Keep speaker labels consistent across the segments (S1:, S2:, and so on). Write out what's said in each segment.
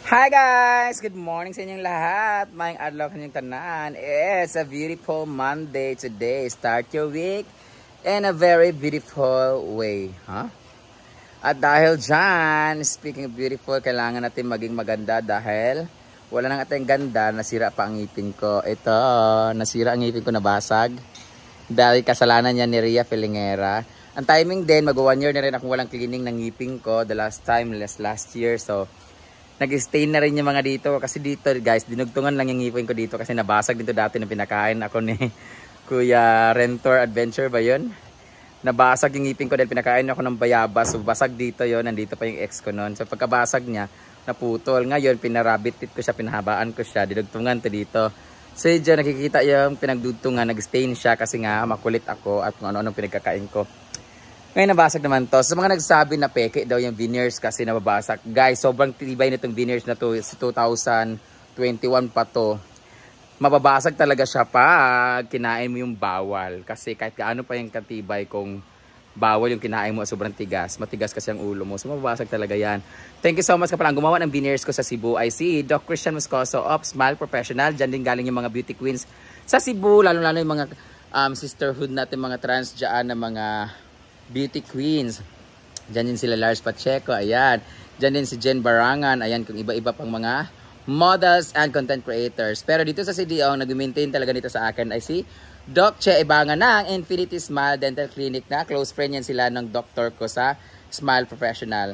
S1: Hi guys! Good morning sa inyong lahat. Mayang adlaw kanyang tanan. It's a beautiful Monday today. Start your week in a very beautiful way. At dahil dyan, speaking of beautiful, kailangan natin maging maganda dahil wala nang ating ganda, nasira pa ang ngipin ko. Ito, nasira ang ngipin ko, nabasag. Dahil kasalanan niya ni Ria Filingera. Ang timing din, mag-1 year na rin akong walang cleaning ng ngipin ko. The last time, last year. So, nag-stay na rin yung mga dito. Kasi dito, guys, dinugtungan lang yung ngipin ko dito. Kasi nabasag dito dati na pinakain ako ni Kuya Rentor Adventure ba yun? Nabasag yung ngipin ko dahil pinakain ako ng bayabas. So, basag dito yon. Nandito pa yung ex ko noon. So, pagkabasag niya, naputol. Ngayon, pinarabitit ko siya, pinahabaan ko siya. Dinugtungan to dito. So, dyan nakikita yung pinagdugtungan. Nag-stain siya kasi nga makulit ako at kung ano-anong pinagkakain ko. Ngayon nabasag naman to. Sa mga nagsabi na peke daw yung veneers kasi nababasag. Guys, sobrang tibay nitong veneers na to. Sa 2021 pa to. Mababasag talaga siya pag kinain mo yung bawal. Kasi kahit gaano pa yung katibay kung bawal yung kinain mo, sobrang tigas. Matigas kasi ang ulo mo. So mababasag talaga yan. Thank you so much ka pala. Ang gumawa ng veneers ko sa Cebu ay si Doc Christian Moscoso of Smile Professional. Diyan din galing yung mga beauty queens sa Cebu. Lalo-lalo yung mga sisterhood natin, mga trans dyan na mga beauty queens. Diyan din sila Lars Pacheco, ayan. Diyan din si Jen Barangan, ayan, kung iba-iba pang mga models and content creators. Pero dito sa CDO, nag-maintain talaga dito sa akin ay si Doc Che Ibangan ng Infinity Smile Dental Clinic na close friend yan sila ng doktor ko sa Smile Professional.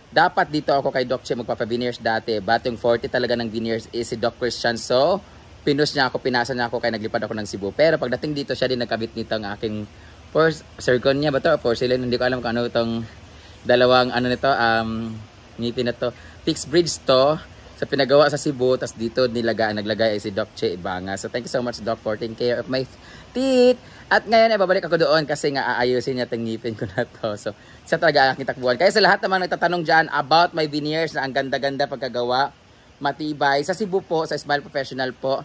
S1: Dapat dito ako kay Doc Che magpapa-veneers dati, but yung 40 talaga ng veneers is si Doc Christian. So, pinus niya ako, pinasa niya ako kaya naglipad ako ng Cebu. Pero pagdating dito, siya din nagkabit nito ang aking zirconia ba to? Porcelain, hindi ko alam kung ano itong dalawang ano nito, ngipin na to. Fixed bridge to. Sa pinagawa sa Cebu, tas dito naglagay ay si Doc Che Ibanga. So thank you so much Doc for taking care of my teeth. At ngayon ay babalik ako doon kasi nga aayusin niya itong ngipin ko na to. So siya talaga ang aking takbuhan. Kaya sa lahat naman nagtatanong dyan about my veneers na ang ganda-ganda pagkagawa, matibay. Sa Cebu po, sa Smile Professional po.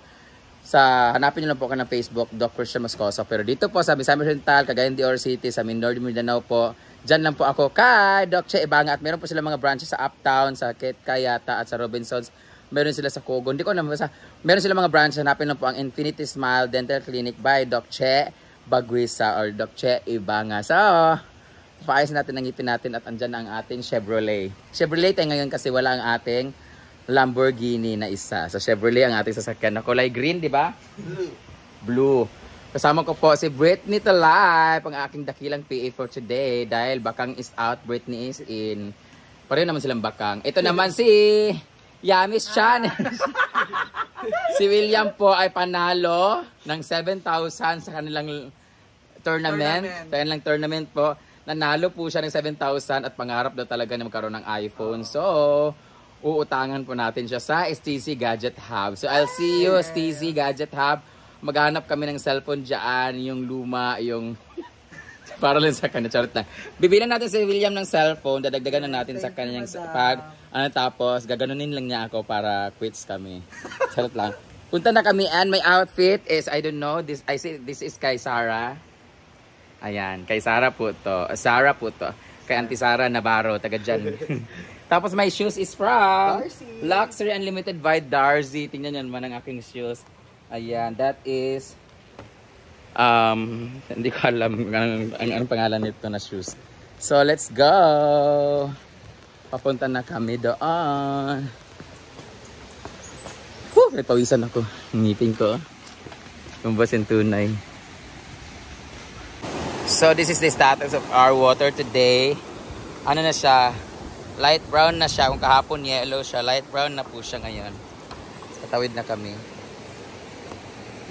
S1: Hanapin nyo lang po ako ng Facebook, Doc Christian Moscoso. Pero dito po sa Misamis Oriental, Cagayan de Oro City, sa Mindoro, Mindanao po. Diyan lang po ako kay Doc Che Ibanga. At meron po sila mga branches sa Uptown, sa Kayata at sa Robinsons. Meron sila sa Cogo. Hindi ko naman basta. Meron sila mga branches. Hanapin lang po ang Infinity Smile Dental Clinic by Doc Che Baguisa or Doc Che Ibanga. So, paayos natin ang ngipin natin at andyan ang ating Chevrolet. Chevrolet tayo ngayon kasi wala ang ating Lamborghini na isa. So Chevrolet ang ating sasakyan na kulay green, di ba? Blue. Kasama ko po si Britney Talay, ang aking dakilang PA for today. Dahil Bakang is out, Britney is in. Pareho naman silang Bakang. Ito naman si Yamis Chan. Si William po ay panalo ng 7,000 sa kanilang tournament. Kanilang tournament po. Nanalo po siya ng 7,000 at pangarap daw talaga na magkaroon ng iPhone. So, uutangan po natin siya sa STC Gadget Hub. So, I'll see you, STC Gadget Hub. Maghanap kami ng cellphone dyan, yung luma, yung para lang sa kanya. Charot lang. Bibilan natin si William ng cellphone, dadagdagan na natin sa kanyang tapos gaganunin lang niya ako para quits kami. Charot lang. Punta na kami and my outfit is, I don't know, this is kay Sarah. Ayan, kay Sarah po to. Sarah po to. Kay Auntie Sarah Navarro, taga dyan. Tapos my shoes is from Luxury Unlimited by Darcy. Tingnan yan man ang aking shoes. Ayan, that is hindi ko alam anong pangalan nito na shoes. So let's go. Papunta na kami doon. May pawisan ako. Ngipin ko. Kumbasin tunay. So this is the status of our water today. Ano na siya? Light brown na siya. Kung kahapon yellow siya, light brown na po siya ngayon. Tatawid na kami.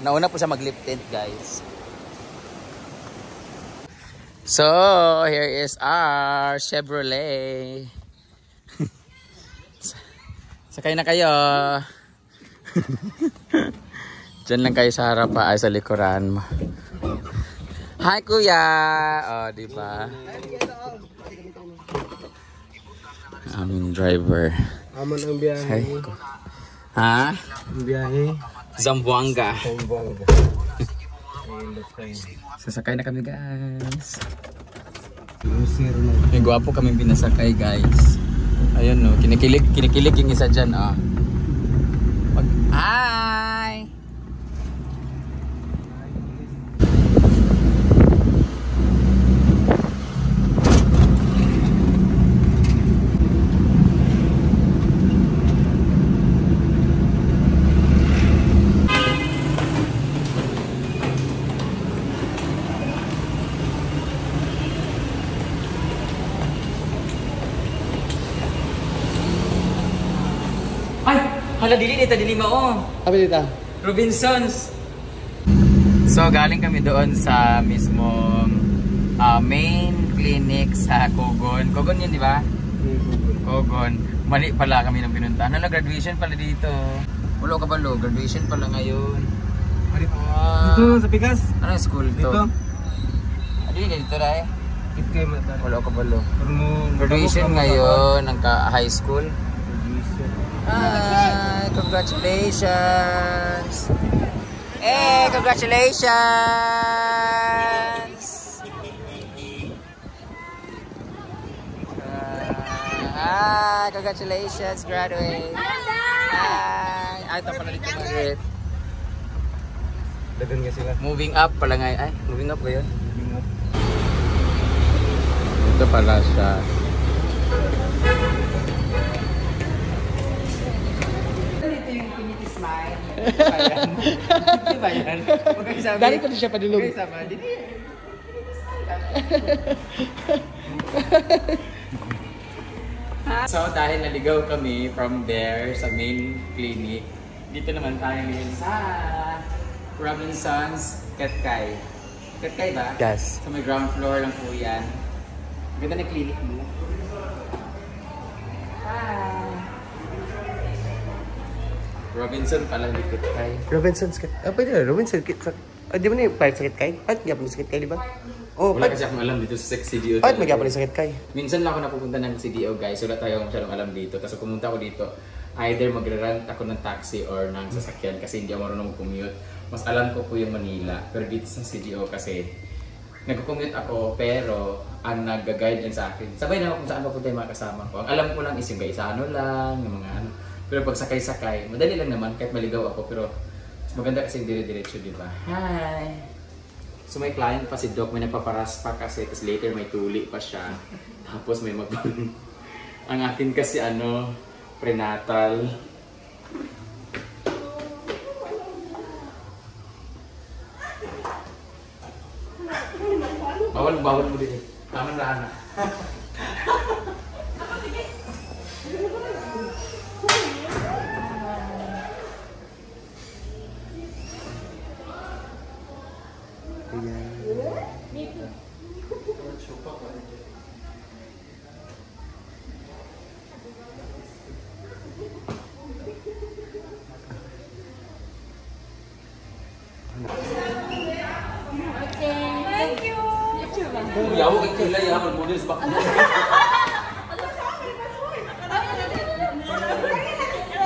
S1: Nauna po siya mag-lip tint, guys. So, here is our Chevrolet. Sakay na kayo. Diyan lang kayo sa harapan, ay sa likuran mo. Hi, kuya! Oh, di ba? Aming driver.
S2: Aman ang biyahe.
S1: Ha?
S2: Ang biyahe.
S1: Zamboanga.
S2: Zamboanga.
S1: Sasakay na kami, guys.Lusir
S2: na.
S1: May gwapo kami binasakay, guys. Ayun no, kinikilig yung isa dyan, oh. Hi! Hala, dili mao.
S2: Apa dito?
S1: Robinsons. So, galing kami doon sa mismong main clinic sa Kogon. Kogon yun, di ba? Kogon. Mali pala kami nang pinuntahan. Hala, graduation pala dito. Ulo ka ba, lo? Graduation pala ngayon.
S2: Dito sa Pikas.
S1: Anong school to?
S2: Dito.
S1: Dili ka dito, Ray?
S2: Dito kayo mata.
S1: Ulo ka ba, lo? Graduation ngayon ng high school. Hi, congratulations! Hey, congratulations! Hi, congratulations, graduate! Hi! Ay, ito pala dito, Margaret.
S2: Dagan nga sila.
S1: Moving up pala ngayon. Ay, moving up ba yun?
S2: Moving up.
S1: Ito pala siya. Di ba yan?
S2: Dari ko na siya padulog.
S1: So dahil naligaw kami from there sa main clinic, dito naman tayo ngayon sa Robinsons Katkay. Katkay ba?
S2: Yes.
S1: So may ground floor lang po yan. Ganda na clinic mo. Hi! Robinson pala di Katkay.
S2: Robinson's Kit. Ah, pwede na. Robinson's Kit. Di ba na yung part sa Kitkay? Part nga pa sa Kitkay, di ba? Oh,
S1: Wala kasi akong alam dito sa CDO.
S2: Part nga pa sa Kitkay.
S1: Minsan lang ako napupunta ng CDO guys. Wala tayo masyadong alam dito. Tapos pumunta ako dito, either magre-rent ako ng taxi or ng sasakyan kasi hindi ako marunong commute. Mas alam ko po yung Manila. Pero dito sa CDO kasi nag-commute ako pero ang nag-guide din sa akin. Sabay na ako kung saan papunta yung mga kasama ko. Ang alam ko lang is yung Gaisano lang, yung mga ano. Pero pag sakay-sakay, madali lang naman kahit maligaw ako. Pero maganda kasi dire-diretso, di ba? Hi! So may client pa si Doc, may nagpaparas pa kasi. Tapos later may tuli pa siya. Tapos may ang akin kasi ano, prenatal. Bawal mo din. Tama na anak.
S3: Thank you.
S1: Yawo kay Kila ya model sa bakmo.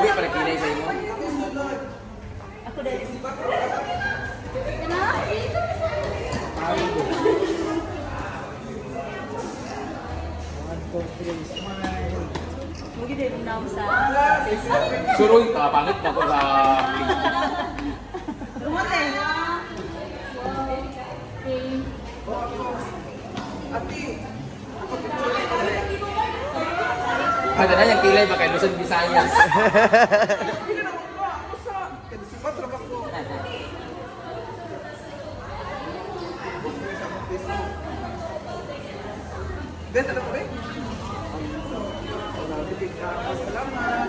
S1: Uy, para Kila sa imo.
S3: Ako din. Mungkin dia benar sa.
S1: Suruh ka pangit na ko sa Ada na yung kilay baka Luzon, Visayas.
S4: Benta na po eh. Salamat.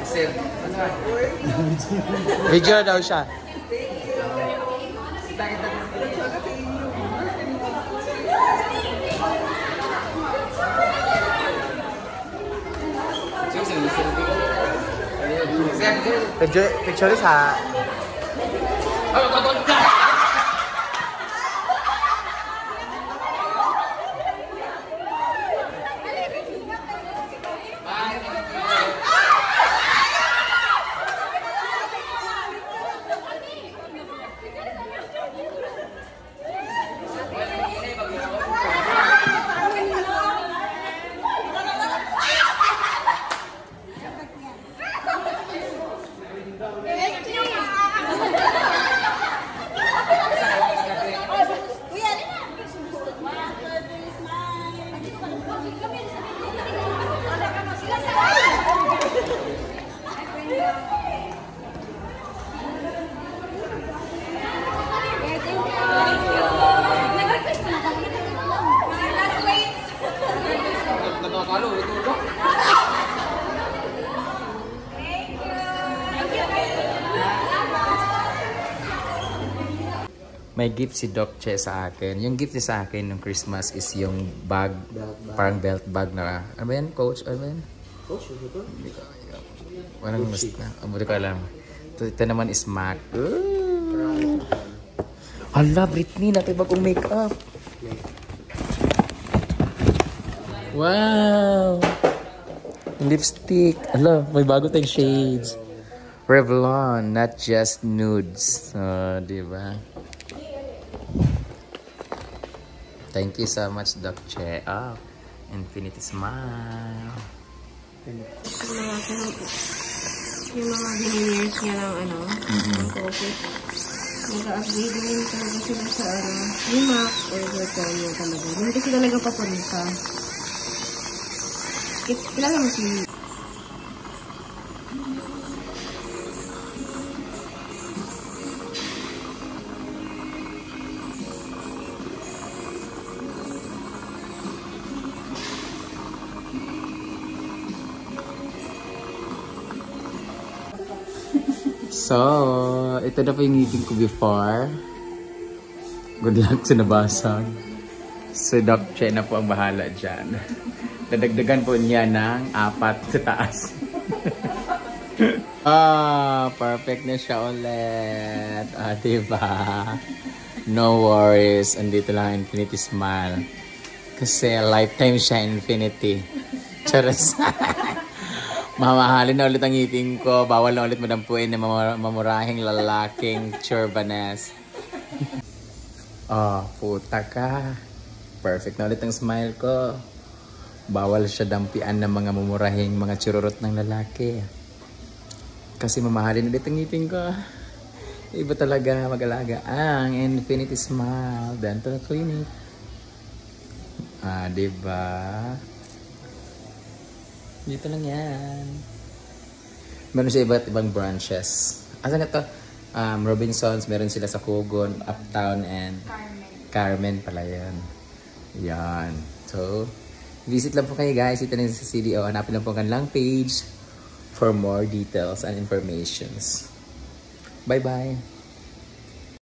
S1: Sir,
S2: Video daw siya. Picture sa
S1: May gift si Doc Che sa akin. Yung gift niya sa akin ng Christmas is yung bag. Parang belt bag na. Ano ba yan, coach? Ano ba yan?
S2: Coach, ano to?
S1: Parang mas na. Hindi ko alam. Ito naman is MAC. Hala, Britney. Natin bagong makeup. Wow! Lipstick. Hala, may bago tayong shades. Revlon, not just nudes. Diba? Thank you so much, Doc Che. Oh, Infinity Smile.
S3: Yung mga veneers niya ng ng COVID. Nag-upgrade din talaga sila sa UMAC or Virtual talaga. Hindi kasi talaga papunta. Kailangan mo si
S1: So, ito na po yung ngipin ko before. Good luck sa nabasag. So, Doc Che na po ang bahala dyan. Dadagdagan po niya ng 4 sa taas. Perfect na siya ulit. Diba? No worries. Andito lang Infinity Smile. Kasi lifetime siya Infinity. Charas. Mamahalin na ulit ang ngipin ko. Bawal na ulit madampuin ng mamurahing lalaking churbanes. Puta ka. Perfect na ulit ang smile ko. Bawal siya dampian ng mga mamurahing mga chururot ng lalaki. Kasi mamahalin ulit ang ngipin ko. Iba talaga mag-alaga ang Infinity Smile Dental Clinic. Diba? Dito lang yan. Meron siya iba't ibang branches. Asan na to? Robinsons, meron sila sa Kugon, Uptown, and Carmen pala yan. Yan. So, visit lang po kayo guys. Ito na sa CDO. Hanapin lang po ang kanilang page for more details and informations. Bye-bye!